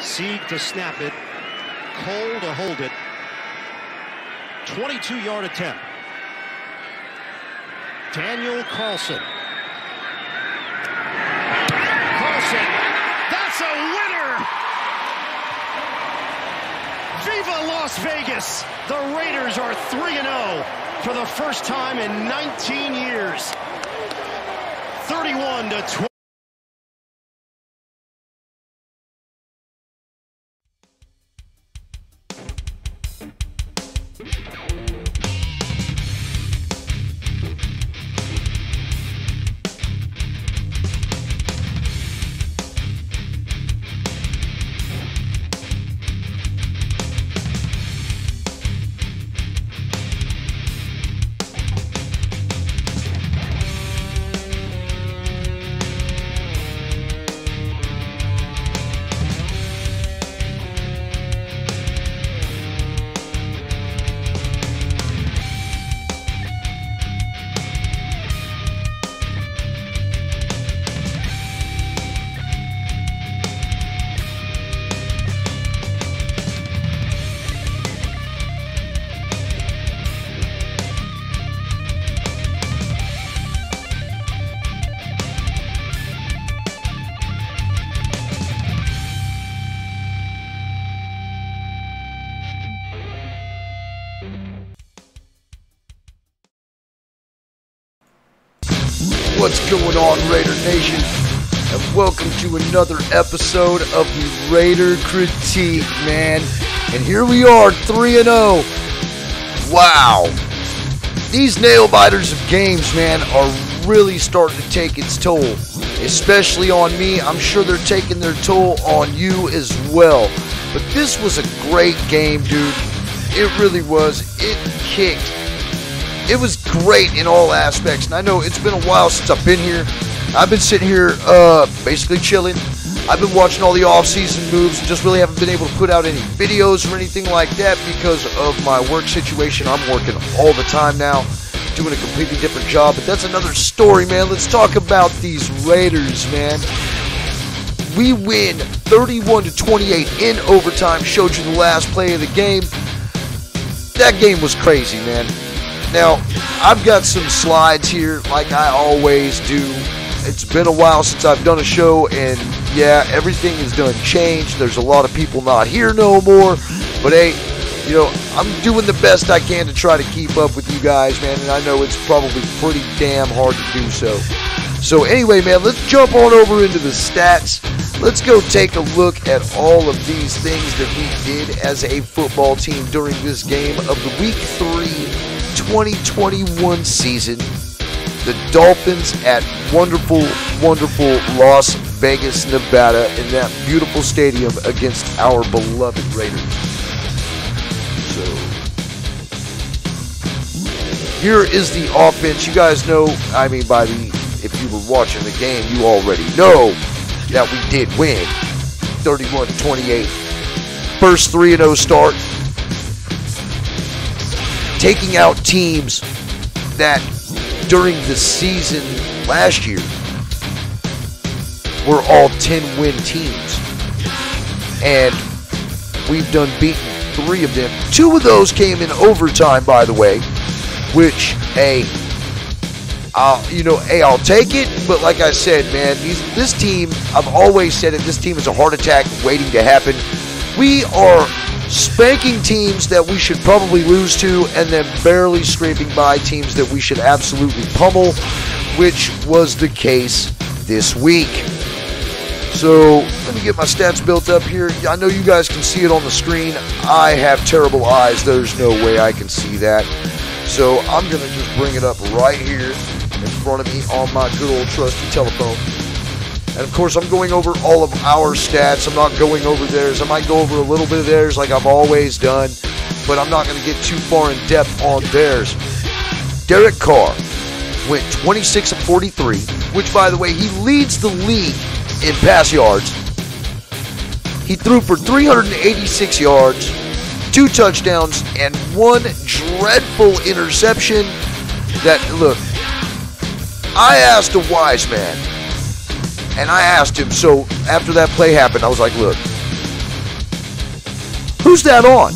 Sieg to snap it. Cole to hold it. 22-yard attempt. Daniel Carlson. Carlson. That's a winner! Viva Las Vegas! The Raiders are 3-0 for the first time in 19 years. 31-20. What's going on, Raider Nation? And welcome to another episode of the Raider Critique, man. And here we are, 3-0. Wow. These nail-biters of games, man, are really starting to take its toll. Especially on me. I'm sure they're taking their toll on you as well. But this was a great game, dude. It really was. It kicked. It was great in all aspects, and I know it's been a while since I've been here. I've been sitting here basically chilling. I've been watching all the off-season moves and just really haven't been able to put out any videos or anything like that because of my work situation. I'm working all the time now, doing a completely different job, but that's another story, man. Let's talk about these Raiders, man. We win 31-28 in overtime. Showed you the last play of the game. That game was crazy, man. Now, I've got some slides here like I always do. It's been a while since I've done a show, and yeah, everything is done changed. There's a lot of people not here no more. But hey, you know, I'm doing the best I can to try to keep up with you guys, man, and I know it's probably pretty damn hard to do so. So anyway, man, let's jump on over into the stats. Let's go take a look at all of these things that we did as a football team during this game of the Week 3 2021 season. The Dolphins at wonderful, wonderful Las Vegas, Nevada, in that beautiful stadium against our beloved Raiders. So, here is the offense. You guys know, I mean, if you were watching the game, you already know that we did win 31-28. First 3-0 start. Taking out teams that during the season last year were all 10-win teams. And we've done beaten 3 of them. 2 of those came in overtime, by the way, which, I'll take it. But like I said, man, this team, I've always said it, this team is a heart attack waiting to happen. We are spanking teams that we should probably lose to, and then barely scraping by teams that we should absolutely pummel, which was the case this week. So let me get my stats built up here. I know you guys can see it on the screen. I have terrible eyes. There's no way I can see that. So I'm going to just bring it up right here in front of me on my good old trusty telephone. And of course, I'm going over all of our stats. I'm not going over theirs. I might go over a little bit of theirs like I've always done, but I'm not going to get too far in depth on theirs. Derek Carr went 26 of 43, which, by the way, he leads the league in pass yards. He threw for 386 yards, 2 touchdowns, and 1 dreadful interception. That, look, I asked a wise man. And I asked him, so after that play happened, I was like, look, Who's that on?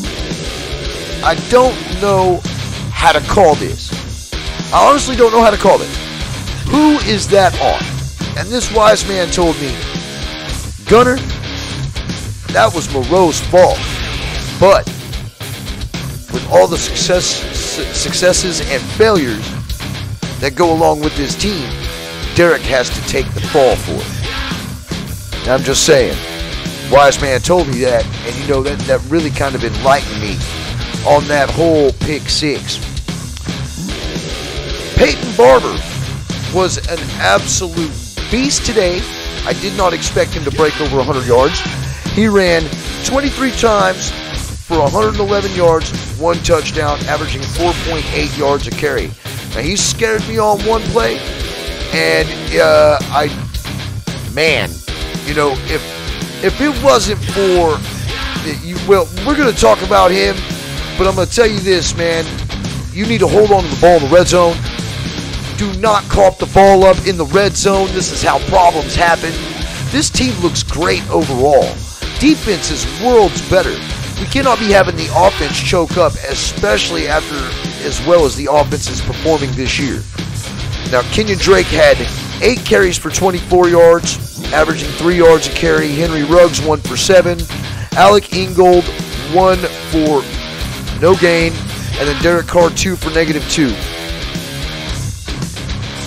I don't know how to call this. I honestly don't know how to call it. Who is that on? And this wise man told me, Gunner, that was Moreau's fault. But with all the successes and failures that go along with this team, Derek has to take the fall for it. Now, I'm just saying, wise man told me that, and you know, that really kind of enlightened me on that whole pick six. Peyton Barber was an absolute beast today. I did not expect him to break over 100 yards. He ran 23 times for 111 yards, 1 touchdown, averaging 4.8 yards a carry. Now, he scared me on one play, and you know, if it wasn't for, well, we're going to talk about him, but I'm going to tell you this, man. You need to hold on to the ball in the red zone. Do not cough the ball up in the red zone. This is how problems happen. This team looks great overall. Defense is worlds better. We cannot be having the offense choke up, especially after as well as the offense is performing this year. Now, Kenyon Drake had 8 carries for 24 yards, averaging 3 yards a carry. Henry Ruggs, 1 for 7. Alec Ingold, 1 for no gain. And then Derek Carr, 2 for -2.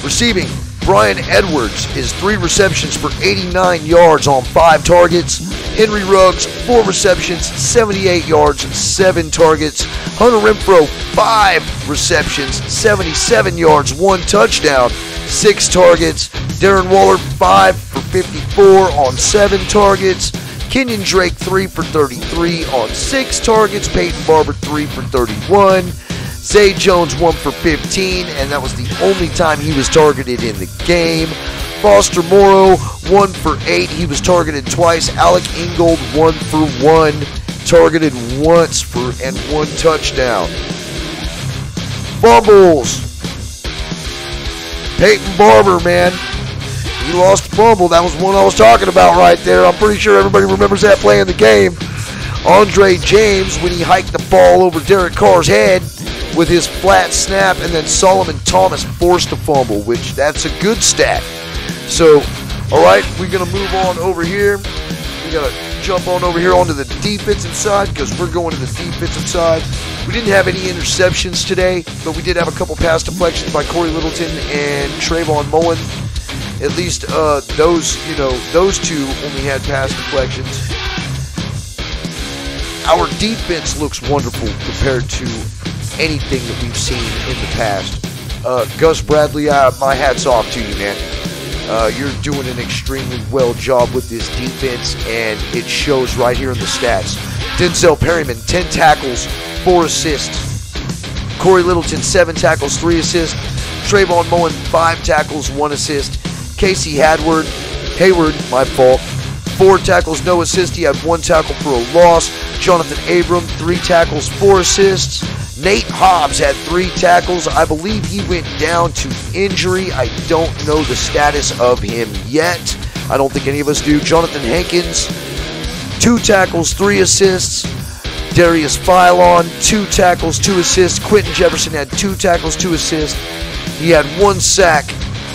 Receiving, Brian Edwards is 3 receptions for 89 yards on 5 targets. Henry Ruggs, 4 receptions, 78 yards, 7 targets. Hunter Renfrow, 5 receptions, 77 yards, 1 touchdown, 6 targets. Darren Waller, 5 for 54 on 7 targets. Kenyon Drake, 3 for 33 on 6 targets. Peyton Barber, 3 for 31. Zay Jones, 1 for 15, and that was the only time he was targeted in the game. Foster Morrow, 1 for 8. He was targeted twice. Alec Ingold, 1 for 1. Targeted once and 1 touchdown. Fumbles. Peyton Barber, man. He lost a fumble. That was one I was talking about right there. I'm pretty sure everybody remembers that play in the game. Andre James, when he hiked the ball over Derek Carr's head with his flat snap, and then Solomon Thomas forced a fumble, which that's a good stat. So, all right, we're going to move on over here. We got to jump on over here onto the defensive side because we're going to the defensive side. We didn't have any interceptions today, but we did have a couple pass deflections by Corey Littleton and Trayvon Mullen. At least those two only had pass deflections. Our defense looks wonderful compared to anything that we've seen in the past. Gus Bradley, my hat's off to you, man. You're doing an extremely well job with this defense, and it shows right here in the stats. Denzel Perryman, 10 tackles, 4 assists. Corey Littleton, 7 tackles, 3 assists. Trayvon Mullen, 5 tackles, 1 assist. Casey Hayward, 4 tackles, no assist. He had 1 tackle for a loss. Jonathan Abram, 3 tackles, 4 assists. Nate Hobbs had 3 tackles. I believe he went down to injury. I don't know the status of him yet. I don't think any of us do. Jonathan Hankins, 2 tackles, 3 assists. Darius Philon, 2 tackles, 2 assists. Quentin Jefferson had 2 tackles, 2 assists. He had 1 sack,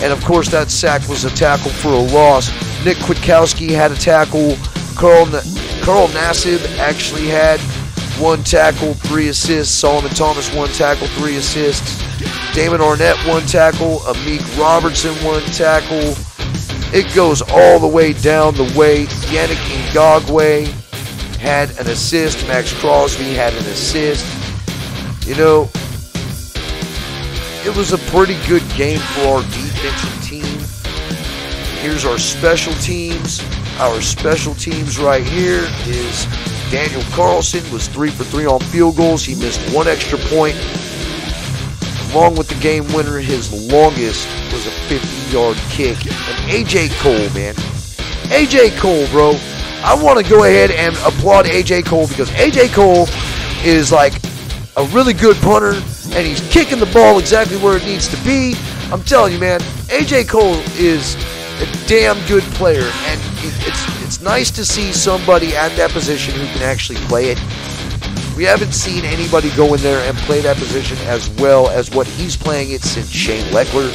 and of course that sack was a tackle for a loss. Nick Kwiatkowski had a tackle. Carl Nassib actually had 1 tackle, 3 assists. Solomon Thomas, 1 tackle, 3 assists. Damon Arnett, 1 tackle. Amik Robertson, 1 tackle. It goes all the way down the way. Yannick Ngagwe had an assist. Max Crosby had an assist. You know, it was a pretty good game for our defensive team. Here's our special teams. Our special teams right here is Daniel Carlson was 3 for 3 on field goals. He missed 1 extra point. Along with the game winner, his longest was a 50-yard kick. And A.J. Cole, man. A.J. Cole, bro. I want to go ahead and applaud A.J. Cole because A.J. Cole is like a really good punter, and he's kicking the ball exactly where it needs to be. I'm telling you, man, A.J. Cole is a damn good player, and it's nice to see somebody at that position who can actually play it. We haven't seen anybody go in there and play that position as well as what he's playing it since Shane Leckler.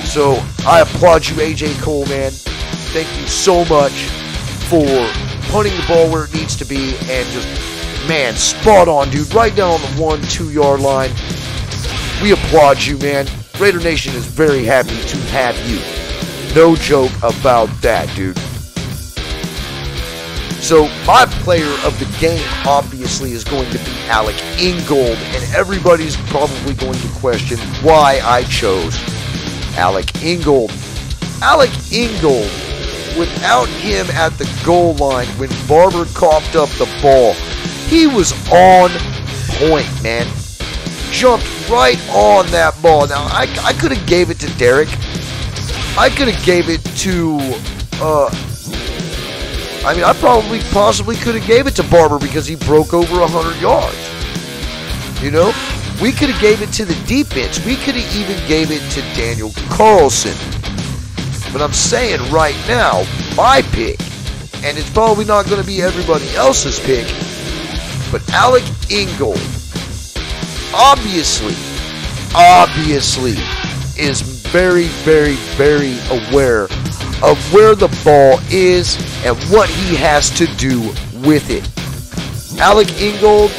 So I applaud you, AJ Cole, man. Thank you so much for punting the ball where it needs to be and just, man, spot on, dude. Right down on the 1-2 yard line. We applaud you, man. Raider Nation is very happy to have you. No joke about that, dude. So my player of the game obviously is going to be Alec Ingold, and everybody's probably going to question why I chose Alec Ingold. Alec Ingold, without him at the goal line when Barber coughed up the ball, he was on point, man. Jumped right on that ball. Now, I could have gave it to Derek. I could have gave it to, I possibly could have gave it to Barber because he broke over 100 yards. You know? We could have gave it to the defense. We could have even gave it to Daniel Carlson. But I'm saying right now, my pick, and it's probably not going to be everybody else's pick, but Alec Ingold, obviously, is very, very, very aware of where the ball is and what he has to do with it. Alec Ingold,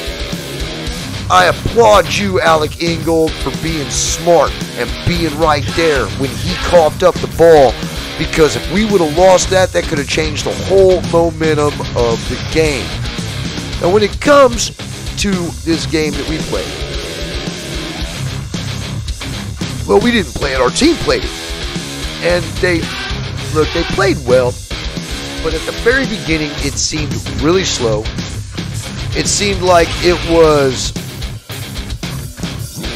I applaud you, Alec Ingold, for being smart and being right there when he coughed up the ball, because if we would have lost that, that could have changed the whole momentum of the game. Now, when it comes to this game that we played, well, we didn't play it. Our team played it. And they played well, but at the very beginning, it seemed really slow. It seemed like it was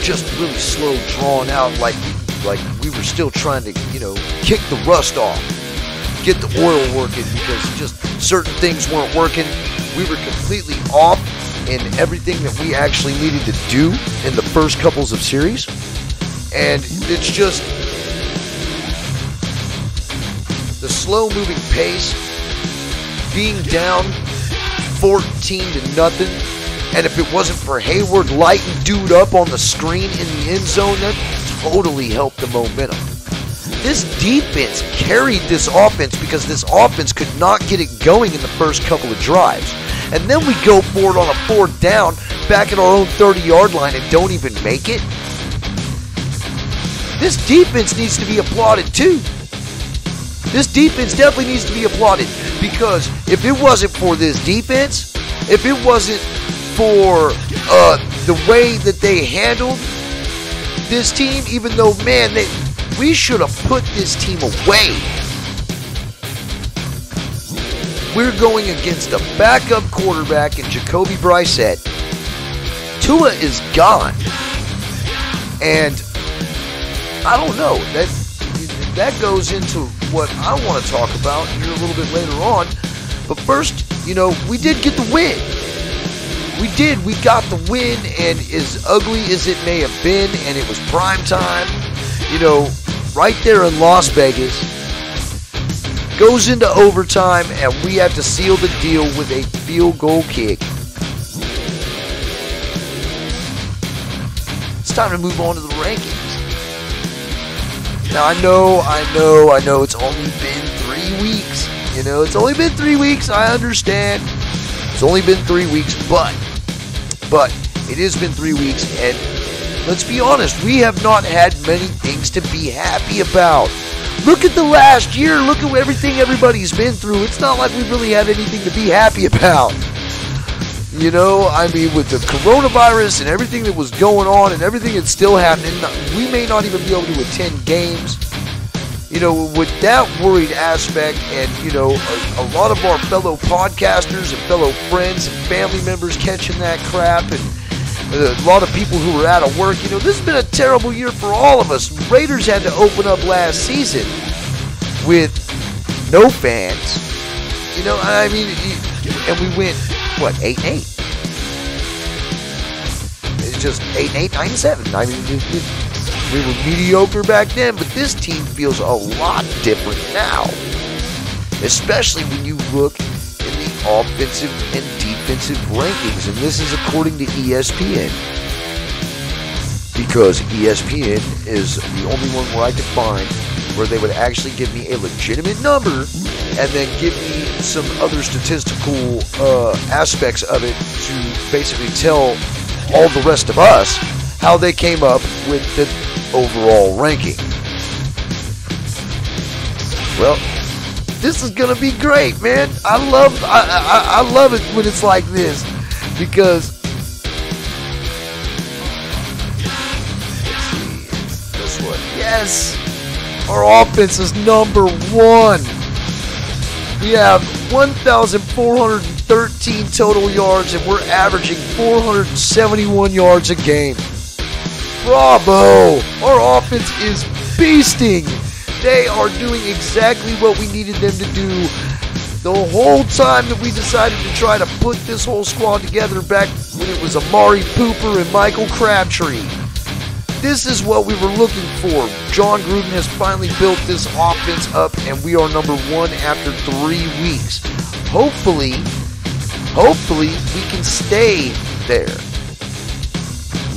just really slow, drawn out, like we were still trying to, kick the rust off, get the oil working, because just certain things weren't working. We were completely off in everything that we actually needed to do in the first couples of series. And it's just the slow-moving pace, being down 14-0, and if it wasn't for Hayward lighting dude up on the screen in the end zone, that totally helped the momentum. This defense carried this offense because this offense could not get it going in the first couple of drives. And then we go for it on a 4th down back at our own 30-yard line and don't even make it. This defense needs to be applauded too. This defense definitely needs to be applauded, because if it wasn't for this defense, if it wasn't for the way that they handled this team, even though, man, we should have put this team away. We're going against a backup quarterback in Jacoby Brissett. Tua is gone. And I don't know. That goes into what I want to talk about here a little bit later on. But first, we did get the win. We did. We got the win, and as ugly as it may have been, and it was prime time, right there in Las Vegas, goes into overtime, and we have to seal the deal with a field goal kick. It's time to move on to the rankings. Now, I know, it's only been 3 weeks. It's only been 3 weeks, I understand. It's only been 3 weeks, but it has been 3 weeks, and let's be honest, we have not had many things to be happy about. Look at the last year. Look at everything everybody's been through. It's not like we really have anything to be happy about. With the coronavirus and everything that was going on and everything that's still happening, we may not even be able to attend games. With that worried aspect, and, a lot of our fellow podcasters and fellow friends and family members catching that crap, and a lot of people who were out of work, this has been a terrible year for all of us. Raiders had to open up last season with no fans. And we went, 8-8? It's just 8-8, 9-7. We were mediocre back then, but this team feels a lot different now. Especially when you look in the offensive and defensive rankings, and this is according to ESPN, because ESPN is the only one where I could find where they would actually give me a legitimate number and then give me some other statistical aspects of it to basically tell all the rest of us how they came up with the overall ranking. Well, this is gonna be great, man. I love it when it's like this, because let's see, this one. Yes, our offense is number one. We have 1,413 total yards, and we're averaging 471 yards a game. Bravo! Our offense is beasting. They are doing exactly what we needed them to do the whole time that we decided to try to put this whole squad together back when it was Amari Cooper and Michael Crabtree. This is what we were looking for. John Gruden has finally built this offense up, and we are number one after 3 weeks. Hopefully we can stay there.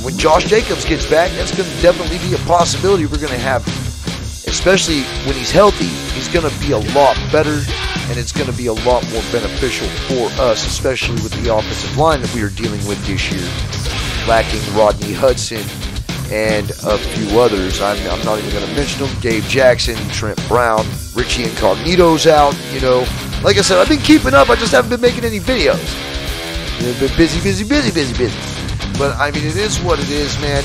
When Josh Jacobs gets back, that's going to definitely be a possibility we're going to have. Especially when he's healthy, he's going to be a lot better, and it's going to be a lot more beneficial for us, especially with the offensive line that we are dealing with this year, lacking Rodney Hudson and a few others. I'm not even going to mention them. Dave Jackson, Trent Brown, Richie Incognito's out. You know, like I said, I've been keeping up. I just haven't been making any videos. I've been busy. But I mean, it is what it is, man.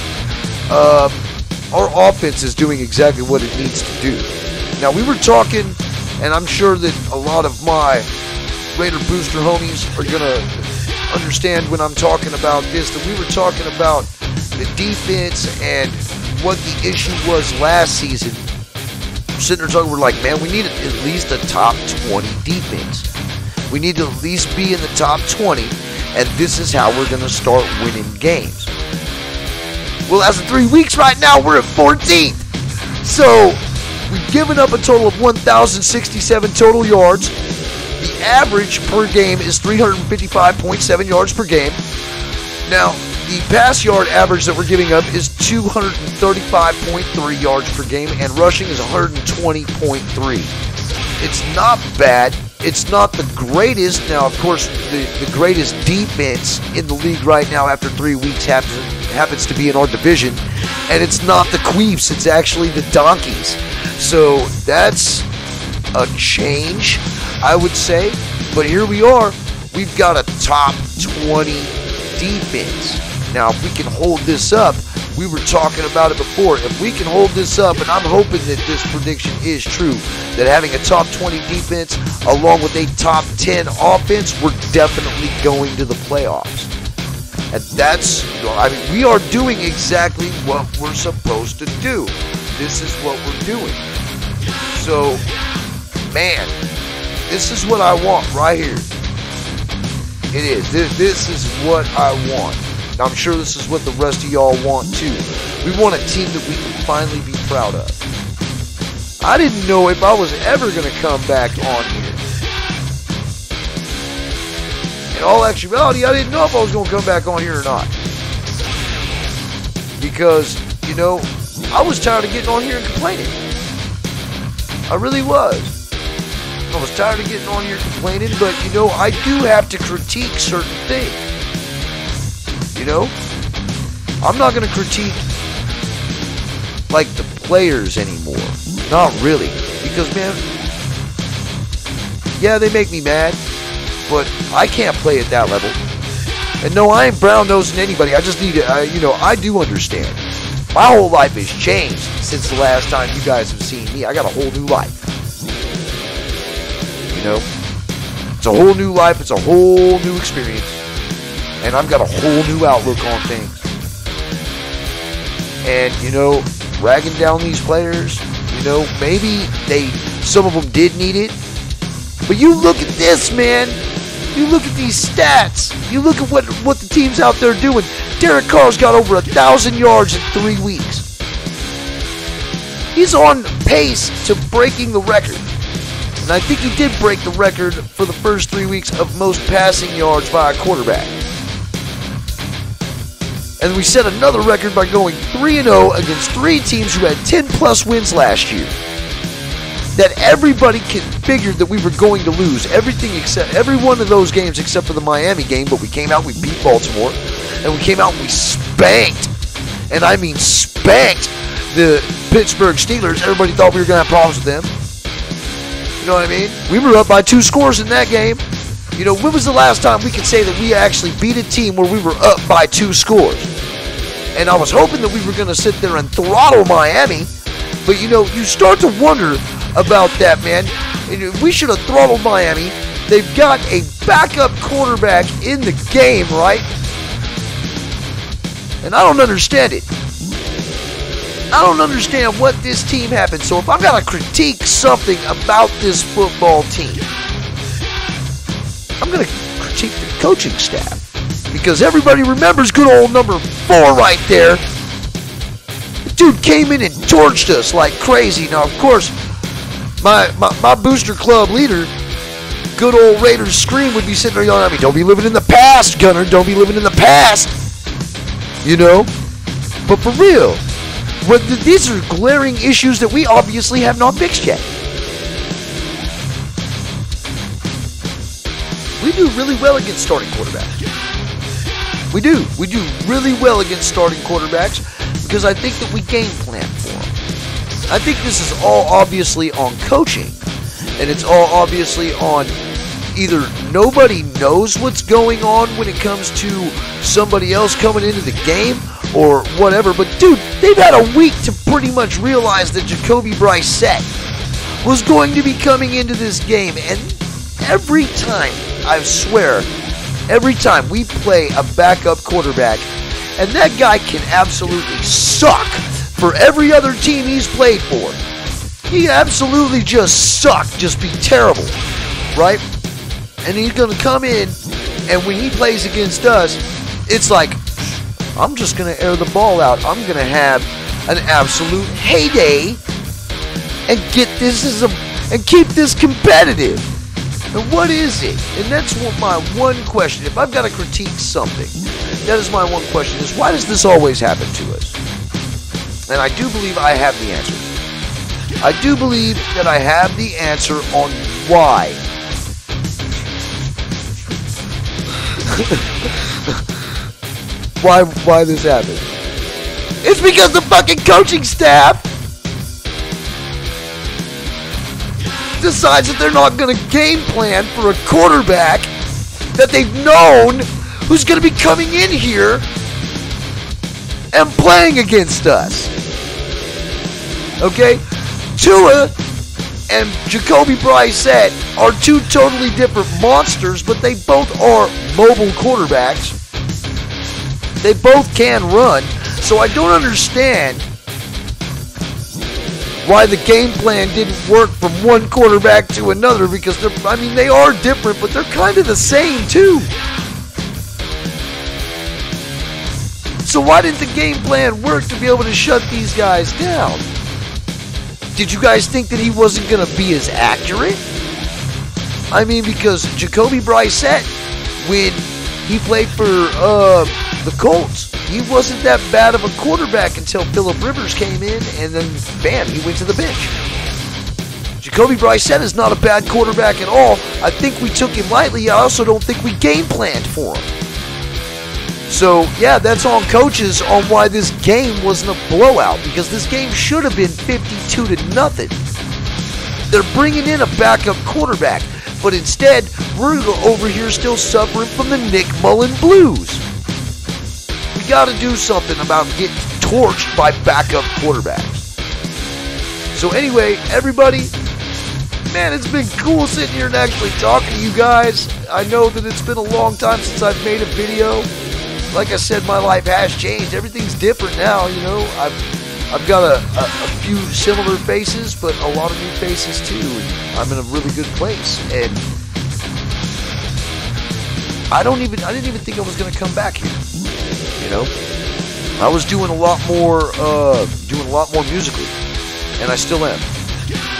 Our offense is doing exactly what it needs to do. Now, we were talking, and I'm sure that a lot of my Raider Booster homies are going to understand when I'm talking about this, that we were talking about the defense and what the issue was last season. We're sitting there talking, we're like, man, we need at least a top 20 defense. We need to at least be in the top 20, and this is how we're going to start winning games. Well, as of 3 weeks right now, we're at 14th. So, we've given up a total of 1,067 total yards. The average per game is 355.7 yards per game. Now, the pass yard average that we're giving up is 235.3 yards per game, and rushing is 120.3. It's not bad. It's not the greatest. Now, of course, the greatest defense in the league right now after 3 weeks happens to be in our division, and it's not the Queefs, it's actually the Donkeys. So that's a change, I would say. But here we are. We've got a top 20 defense. Now, if we can hold this up, we were talking about it before. If we can hold this up, and I'm hoping that this prediction is true, that having a top 20 defense along with a top 10 offense, we're definitely going to the playoffs. And that's, I mean, we are doing exactly what we're supposed to do. This is what we're doing. So, man, this is what I want right here. It is. This is what I want. I'm sure this is what the rest of y'all want too. We want a team that we can finally be proud of. I didn't know if I was ever going to come back on here. In all actuality, I didn't know if I was going to come back on here or not. Because, you know, I was tired of getting on here and complaining. I really was. I was tired of getting on here complaining, but, you know, I do have to critique certain things. You know, I'm not going to critique like the players anymore. Not really. Because, man, yeah, they make me mad, but I can't play at that level. And no, I ain't brown-nosing anybody. I just need to, you know, I do understand. My whole life has changed since the last time you guys have seen me. I got a whole new life. You know, it's a whole new life. It's a whole new experience. And I've got a whole new outlook on things. And, you know, ragging down these players, you know, maybe some of them did need it. But you look at this, man. You look at these stats. You look at what the team's out there doing. Derek Carr's got over 1,000 yards in 3 weeks. He's on pace to breaking the record. And I think he did break the record for the first 3 weeks of most passing yards by a quarterback. And we set another record by going 3-0 against 3 teams who had 10-plus wins last year. That everybody figured that we were going to lose every one of those games except for the Miami game, but we came out, we beat Baltimore, and we came out and we spanked, and I mean spanked, the Pittsburgh Steelers. Everybody thought we were going to have problems with them. You know what I mean? We were up by 2 scores in that game. You know, when was the last time we could say that we actually beat a team where we were up by 2 scores? And I was hoping that we were going to sit there and throttle Miami. But, you know, you start to wonder about that, man. We should have throttled Miami. They've got a backup quarterback in the game, right? And I don't understand it. I don't understand what this team happened. So if I've got to critique something about this football team, I'm going to critique the coaching staff. Because everybody remembers good old number 4 right there. The dude came in and torched us like crazy. Now, of course, my booster club leader, good old Raiders Scream, would be sitting there yelling at me, "Don't be living in the past, Gunner. Don't be living in the past." You know? But for real, these are glaring issues that we obviously have not fixed yet. We do really well against starting quarterbacks. We do really well against starting quarterbacks because I think that we game plan for them. I think this is all obviously on coaching, and it's all obviously on either nobody knows what's going on when it comes to somebody else coming into the game or whatever. But dude, they've had a week to pretty much realize that Jacoby Brissett was going to be coming into this game, and every time, I swear, every time we play a backup quarterback, and that guy can absolutely suck for every other team he's played for. He absolutely just suck, just be terrible, right? And he's going to come in, and when he plays against us, it's like, I'm just going to air the ball out. I'm going to have an absolute heyday and and keep this competitive. And what is it? And that's my one question. If I've got to critique something, that is my one question, is why does this always happen to us? And I do believe I have the answer. I do believe that I have the answer on why. why this happened. It's because the fucking coaching staff decides that they're not going to game plan for a quarterback that they've known who's going to be coming in here and playing against us. Okay? Tua and Jacoby Brissett are 2 totally different monsters, but they both are mobile quarterbacks. They both can run, so I don't understand why the game plan didn't work from one quarterback to another, because they are different, but they're kind of the same too. So why didn't the game plan work to be able to shut these guys down? Did you guys think that he wasn't going to be as accurate? I mean, because Jacoby Brissett, when he played for the Colts, he wasn't that bad of a quarterback until Phillip Rivers came in, and then, bam, he went to the bench. Jacoby Brissett is not a bad quarterback at all. I think we took him lightly. I also don't think we game planned for him. So, yeah, that's on coaches on why this game wasn't a blowout, because this game should have been 52-0. They're bringing in a backup quarterback, but instead, we're over here still suffering from the Nick Mullen blues. We got to do something about getting torched by backup quarterbacks. So anyway, everybody, man, it's been cool sitting here and actually talking to you guys. I know that it's been a long time since I've made a video. Like I said, my life has changed. Everything's different now, you know. I've got a few similar faces, but a lot of new faces too. And I'm in a really good place, and I didn't even think I was going to come back here. You know, I was doing a lot more musically, and I still am.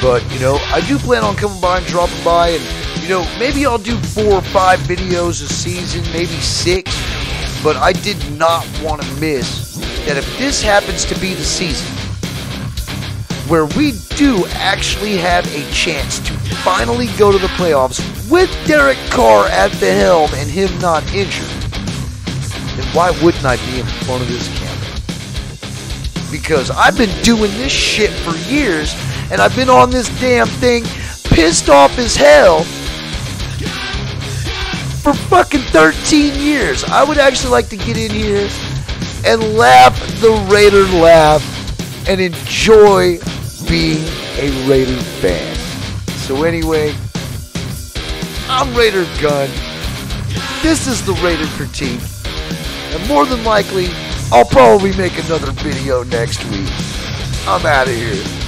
But, you know, I do plan on coming by and dropping by, and, you know, maybe I'll do 4 or 5 videos a season, maybe 6. But I did not want to miss that if this happens to be the season where we do actually have a chance to finally go to the playoffs with Derek Carr at the helm and him not injured, then why wouldn't I be in front of this camera? Because I've been doing this shit for years, and I've been on this damn thing pissed off as hell for fucking 13 years. I would actually like to get in here and laugh the Raider laugh and enjoy being a Raider fan. So anyway, I'm Raider Gunn. This is the Raider Critique. And more than likely, I'll probably make another video next week. I'm out of here.